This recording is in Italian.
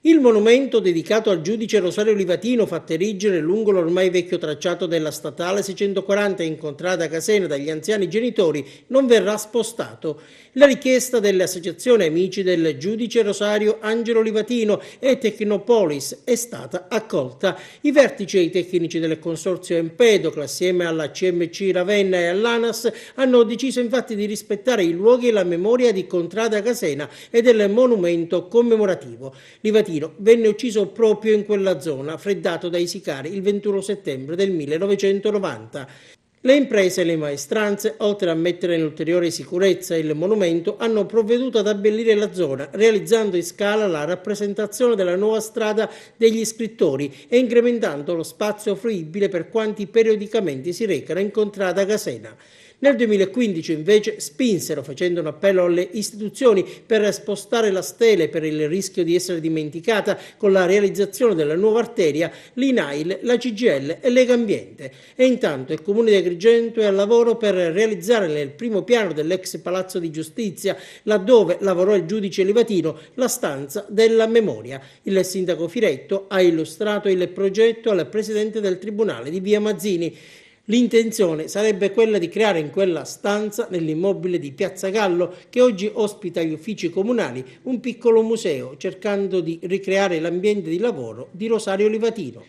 Il monumento dedicato al giudice Rosario Livatino, fatto erigere lungo l'ormai vecchio tracciato della statale 640 in contrada Casena dagli anziani genitori, non verrà spostato. La richiesta delle associazioni amici del giudice Rosario Angelo Livatino e Tecnopolis è stata accolta. I vertici e i tecnici del consorzio Empedocle, assieme alla CMC Ravenna e all'ANAS, hanno deciso infatti di rispettare i luoghi e la memoria di contrada Casena e del monumento commemorativo. Livatino venne ucciso proprio in quella zona, freddato dai sicari il 21 settembre del 1990. Le imprese e le maestranze, oltre a mettere in ulteriore sicurezza il monumento, hanno provveduto ad abbellire la zona, realizzando in scala la rappresentazione della nuova strada degli scrittori e incrementando lo spazio fruibile per quanti periodicamente si recano in contrada Casena. Nel 2015 invece spinsero, facendo un appello alle istituzioni per spostare la stele per il rischio di essere dimenticata con la realizzazione della nuova arteria, l'INAIL, la CGIL e Legambiente. E intanto il Comune di Agrigento è al lavoro per realizzare nel primo piano dell'ex Palazzo di Giustizia, laddove lavorò il giudice Livatino, la stanza della memoria. Il sindaco Firetto ha illustrato il progetto al presidente del Tribunale di Via Mazzini. L'intenzione sarebbe quella di creare in quella stanza, nell'immobile di Piazza Gallo, che oggi ospita gli uffici comunali, un piccolo museo, cercando di ricreare l'ambiente di lavoro di Rosario Livatino.